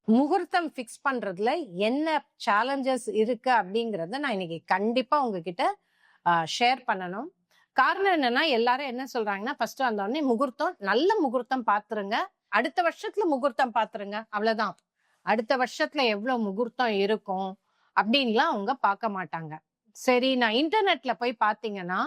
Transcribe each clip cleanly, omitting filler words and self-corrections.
முகூர்த்தம் ஃபிக்ஸ் பண்றதுல என்ன சேலஞ்சஸ் இருக்கு அப்படிங்கறத நான் இன்னைக்கு கண்டிப்பா உங்ககிட்ட ஷேர் பண்ணணும். காரணம் என்னன்னா, எல்லாரும் என்ன சொல்றாங்கன்னா, ஃபர்ஸ்ட் வந்த உடனே முகூர்த்தம், நல்ல முகூர்த்தம் பாத்துருங்க, அடுத்த வருஷத்துல முகூர்த்தம் பாத்துருங்க, அவ்வளவுதான். அடுத்த வருஷத்துல எவ்வளவு முகூர்த்தம் இருக்கும் அப்படின்லாம் அவங்க பார்க்க மாட்டாங்க. சரி, நான் இன்டர்நெட்ல போய் பாத்தீங்கன்னா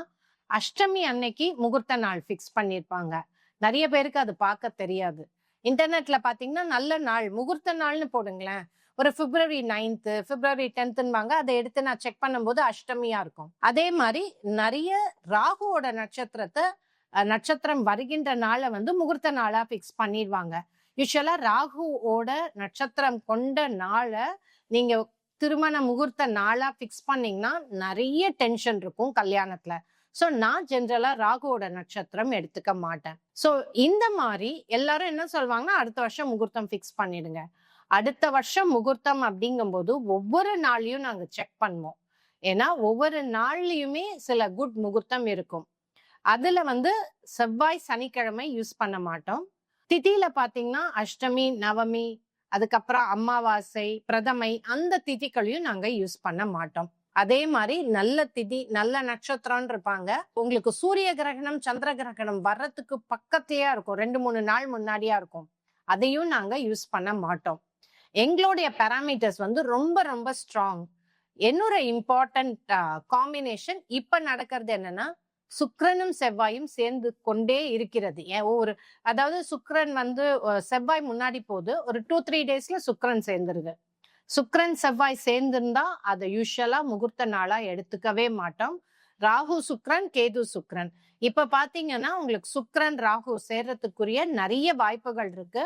அஷ்டமி அன்னைக்கு முகூர்த்த நாள் ஃபிக்ஸ் பண்ணிருப்பாங்க. நிறைய பேருக்கு அது பார்க்க தெரியாது. இன்டர்நெட்ல பாத்தீங்கன்னா நல்ல நாள், முகூர்த்த நாள்னு போடுங்களேன், ஒரு பிப்ரவரி 9th பிப்ரவரி 10th அதை எடுத்து நான் செக் பண்ணும்போது அஷ்டமியா இருக்கும். அதே மாதிரி நிறைய ராகுவோட நட்சத்திரம் வருகின்ற நாளை முகூர்த்த நாளா பிக்ஸ் பண்ணிடுவாங்க. யூஸ்வலா ராகுவோட நட்சத்திரம் கொண்ட நாளை நீங்க திருமண முகூர்த்த நாளா பிக்ஸ் பண்ணீங்கன்னா நிறைய டென்ஷன் இருக்கும் கல்யாணத்துல. சோ நான் ஜென்ரலா ராகுவோட நட்சத்திரம் எடுத்துக்க மாட்டேன். சோ இந்த மாதிரி எல்லாரும் என்ன சொல்வாங்கன்னா, அடுத்த வருஷம் முகூர்த்தம் பிக்ஸ் பண்ணிடுங்க. அடுத்த வருஷம் முகூர்த்தம் அப்படிங்கும்போது ஒவ்வொரு நாளையும் நாங்க செக் பண்ணுவோம். ஏன்னா ஒவ்வொரு நாள்லயுமே சில குட் முகூர்த்தம் இருக்கும். அதுல செவ்வாய் சனிக்கிழமை யூஸ் பண்ண மாட்டோம். திதியில பாத்தீங்கன்னா அஷ்டமி, நவமி, அதுக்கப்புறம் அமாவாசை, பிரதமை, அந்த திதிகளையும் நாங்க யூஸ் பண்ண மாட்டோம். அதே மாதிரி நல்ல திதி, நல்ல நட்சத்திரம் இருப்பாங்க. உங்களுக்கு சூரிய கிரகணம், சந்திர கிரகணம் வர்றதுக்கு பக்கத்தையா இருக்கும், 2-3 நாள் முன்னாடியா இருக்கும். அதையும் நாங்க யூஸ் பண்ண மாட்டோம். எங்களுடைய பேராமீட்டர்ஸ் ரொம்ப ரொம்ப ஸ்ட்ராங். என்னோட இம்பார்ட்டன்ட் காம்பினேஷன் இப்ப நடக்கிறது என்னன்னா, சுக்கிரனும் செவ்வாயும் சேர்ந்து கொண்டே இருக்கிறது. அதாவது சுக்கிரன் செவ்வாய் முன்னாடி போகுது, ஒரு 2-3 டேஸ்ல சுக்கிரன் சேர்ந்துருது. சுக்கிரன் செவ்வாய் சேர்ந்திருந்தா அதை யூஸ்வலா முகூர்த்த நாளா எடுத்துக்கவே மாட்டோம். ராகு சுக்கிரன், கேது சுக்கிரன். இப்ப பாத்தீங்கன்னா உங்களுக்கு சுக்கிரன் ராகு சேர்றதுக்குரிய நிறைய வாய்ப்புகள் இருக்கு.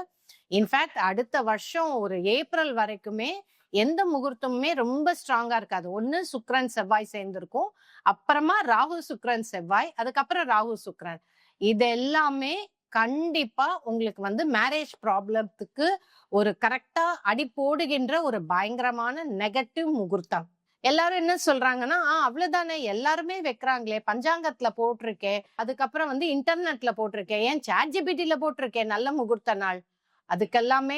இன்ஃபேக்ட் அடுத்த வருஷம் ஒரு ஏப்ரல் வரைக்குமே எந்த முகூர்த்தமுமே ரொம்ப ஸ்ட்ராங்கா இருக்காது. ஒண்ணு சுக்கிரன் செவ்வாய் சேர்ந்திருக்கும், அப்புறமா ராகு சுக்கிரன் செவ்வாய், அதுக்கப்புறம் ராகு சுக்கிரன். இது எல்லாமே கண்டிப்பா உங்களுக்கு மேரேஜ் ப்ராப்ளத்துக்கு ஒரு கரெக்டா அடி போடுகின்ற ஒரு பயங்கரமான நெகட்டிவ் முகூர்த்தம். எல்லாரும் என்ன சொல்றாங்கன்னா, அவ்வளவுதானே, எல்லாருமே வைக்கிறாங்களே, பஞ்சாங்கத்துல போட்டிருக்கேன், அதுக்கப்புறம் இன்டர்நெட்ல போட்டிருக்கேன், ஏன் சாட்ஜிபிடில போட்டிருக்கேன் நல்ல முகூர்த்த நாள். அதுக்கெல்லாமே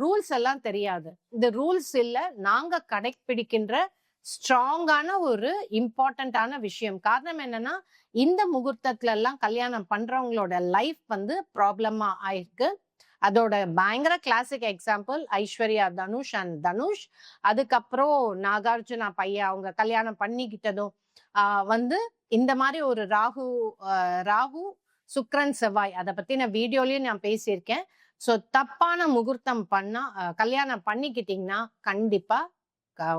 ரூல்ஸ் எல்லாம் தெரியாது. இந்த ரூல்ஸ் இல்ல, நாங்க கடைபிடிக்கின்ற ஸ்ட்ராங்கான ஒரு இம்பார்ட்டன்டான விஷயம். காரணம் என்னன்னா, இந்த முகூர்த்தத்துல எல்லாம் கல்யாணம் பண்றவங்களோட லைஃப் ப்ராப்ளமா ஆயிருக்கு. அதோட பயங்கர classic example Aishwarya Dhanush and Dhanush. அதுக்கப்புறம் நாகார்ஜுனா பையா அவங்க கல்யாணம் பண்ணிக்கிட்டதும் இந்த மாதிரி ஒரு ராகு சுக்ரன் செவ்வாய், அதை பத்தி நான் வீடியோலயும் நான் பேசியிருக்கேன். சோ தப்பான முகூர்த்தம் பண்ணா கல்யாணம் பண்ணிக்கிட்டீங்கன்னா கண்டிப்பா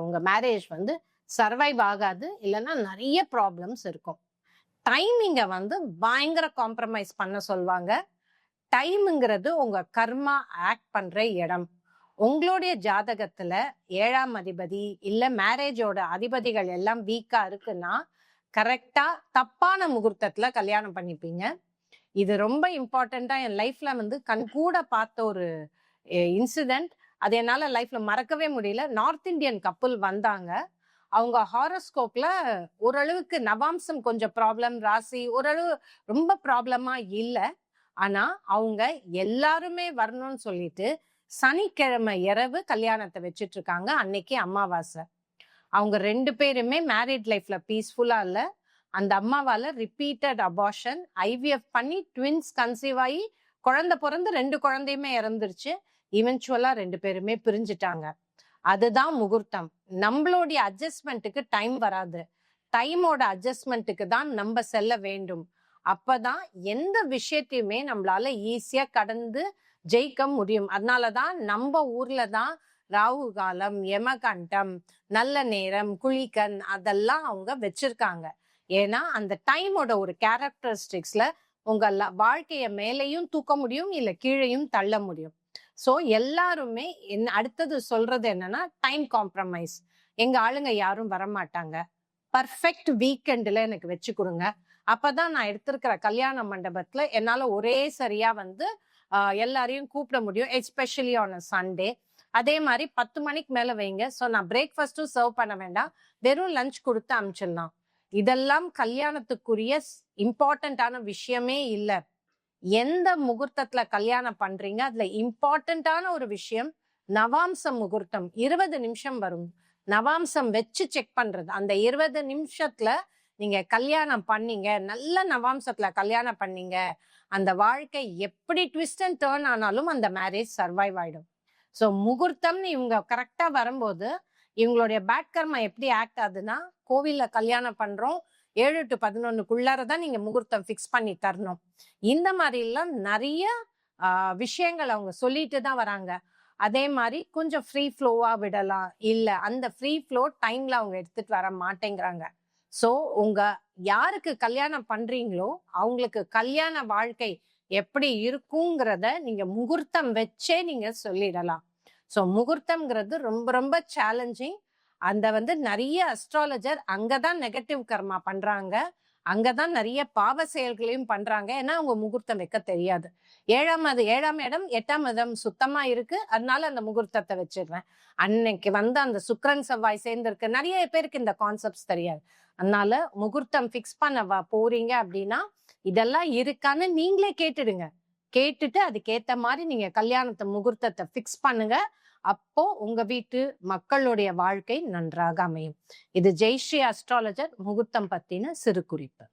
உங்க மேரேஜ் சர்வைவ் ஆகாது, இல்லைன்னா நிறைய ப்ராப்ளம்ஸ் இருக்கும். டைமிங்க பயங்கர காம்ப்ரமைஸ் பண்ண சொல்லுவாங்க. டைம்ங்கிறது உங்க கர்மா ஆக்ட் பண்ற இடம். உங்களுடைய ஜாதகத்துல 7ஆம் அதிபதி இல்ல மேரேஜோட அதிபதிகள் எல்லாம் வீக்கா இருக்குன்னா கரெக்டா தப்பான முகூர்த்தத்துல கல்யாணம் பண்ணிப்பீங்க. இது ரொம்ப இம்பார்ட்டண்டா என் லைஃப்ல கண் கூட பார்த்த ஒரு இன்சிடென்ட். அது என்னால லைஃப்ல மறக்கவே முடியல. நார்த் இந்தியன் கப்புள் வந்தாங்க. அவங்க ஹாரோஸ்கோப்ல ஓரளவுக்கு நவாம்சம் கொஞ்சம் ப்ராப்ளம், ராசி ஓரளவு ரொம்ப ப்ராப்ளமா இல்ல. ஆனா அவங்க எல்லாருமே வரணும்னு சொல்லிட்டு சனிக்கிழமை இரவு கல்யாணத்தை வச்சிட்டு இருக்காங்க. அன்னைக்கு அமாவாசை. அவங்க 2 பேருமே மேரிட் லைஃப்ல பீஸ்ஃபுல்லா இல்ல. அந்த அம்மாவால ரிப்பீட்டட் அபார்ஷன், ஐவிஎஃப் பண்ணி ட்வின்ஸ் கன்சீவ் ஆகி குழந்தை பிறந்து 2 குழந்தையுமே இறந்துருச்சு. இவென்ச்சுவலா 2 பேருமே பிரிஞ்சுட்டாங்க. அதுதான் முகூர்த்தம். நம்மளுடைய அட்ஜஸ்ட்மெண்ட்டுக்கு டைம் வராது, டைமோட அட்ஜஸ்ட்மெண்ட்டுக்கு தான் நம்ம செல்ல வேண்டும். அப்பதான் எந்த விஷயத்தையுமே நம்மளால ஈஸியா கடந்து ஜெயிக்க முடியும். அதனாலதான் நம்ம ஊர்ல தான் ராகு காலம், யமகண்டம், நல்ல நேரம், குளிக்கன் அதெல்லாம் அவங்க வச்சிருக்காங்க. ஏன்னா அந்த டைமோட ஒரு கேரக்டரிஸ்டிக்ஸ்ல உங்க வாழ்க்கைய மேலையும் தூக்க முடியும், இல்ல கீழையும் தள்ள முடியும். சோ எல்லாருமே அடுத்தது சொல்றது என்னன்னா, டைம் காம்ப்ரமைஸ். எங்க ஆளுங்க யாரும் வரமாட்டாங்க, பர்ஃபெக்ட் வீக்கெண்ட்ல எனக்கு வச்சு கொடுங்க. அப்பதான் நான் எடுத்திருக்கிற கல்யாண மண்டபத்துல என்னால ஒரே சரியா எல்லாரையும் கூப்பிட முடியும், எஸ்பெஷலி ஆன் சண்டே. அதே மாதிரி 10 மணிக்கு மேல வைங்க. சோ நான் பிரேக்ஃபாஸ்டும் சர்வ் பண்ண வேண்டாம், வெறும் லஞ்ச் கொடுத்து அனுப்பிச்சிடலாம். இதெல்லாம் கல்யாணத்துக்குரிய இம்பார்ட்டன்டான விஷயமே இல்லை. எந்த முகூர்த்தத்துல கல்யாணம் பண்றீங்க, அதுல இம்பார்ட்டன்டான ஒரு விஷயம் நவாம்சம் முகூர்த்தம் 20 நிமிஷம் வரும். நவாம்சம் வச்சு செக் பண்றது. அந்த 20 நிமிஷத்துல நீங்க கல்யாணம் பண்ணீங்க, நல்ல நவாம்சத்துல கல்யாணம் பண்ணீங்க, அந்த வாழ்க்கை எப்படி ட்விஸ்ட் அண்ட் டேர்ன் ஆனாலும் அந்த மேரேஜ் சர்வைவ் ஆயிடும். ஸோ முகூர்த்தம்னு இவங்க கரெக்டா வரும்போது இவங்களுடைய பேட் கர்மா எப்படி ஆக்ட் ஆகுதுன்னா, கோவில்ல கல்யாணம் பண்றோம் 7 to 11க்குள்ளாரதான் நீங்க முகூர்த்தம் ஃபிக்ஸ் பண்ணி தரணும். இந்த மாதிரி எல்லாம் நிறைய விஷயங்கள் அவங்க சொல்லிட்டு தான் வராங்க. அதே மாதிரி கொஞ்சம் ஃப்ரீ ஃப்ளோவா விடலாம், இல்ல அந்த ஃப்ரீ ஃப்ளோ டைம்ல அவங்க எடுத்துட்டு வர மாட்டேங்கிறாங்க. சோ உங்க யாருக்கு கல்யாணம் பண்றீங்களோ அவங்களுக்கு கல்யாண வாழ்க்கை எப்படி இருக்குங்கிறத நீங்க முகூர்த்தம் வச்சே நீங்க சொல்லிடலாம். சோ முகூர்த்தம்ங்கிறது ரொம்ப ரொம்ப சேலஞ்சிங். அந்த நிறைய அஸ்ட்ராலஜர் அங்கதான் நெகட்டிவ் கர்மா பண்றாங்க, அங்கதான் நிறைய பாவ செயல்களையும் பண்றாங்க. ஏன்னா அவங்க முகூர்த்தம் வைக்க தெரியாது. 7ஆம் இடம் 8ஆம் இடம் சுத்தமா இருக்கு, அதனால அந்த முகூர்த்தத்தை வச்சிடுறேன். அன்னைக்கு அந்த சுக்கிரன் செவ்வாய் சேர்ந்திருக்கு. நிறைய பேருக்கு இந்த கான்செப்ட்ஸ் தெரியாது. அதனால முகூர்த்தம் ஃபிக்ஸ் பண்ண போறீங்க அப்படின்னா இதெல்லாம் இருக்கான்னு நீங்களே கேட்டுடுங்க. கேட்டுட்டு அதுக்கேத்த மாதிரி நீங்க கல்யாணத்தை முகூர்த்தத்தை ஃபிக்ஸ் பண்ணுங்க. அப்போ உங்க வீட்டு மக்களுடைய வாழ்க்கை நன்றாக அமையும். இது ஜெயஸ்ரீ அஸ்ட்ராலஜர் முகூர்த்தம் பத்தின சிறு குறிப்பு.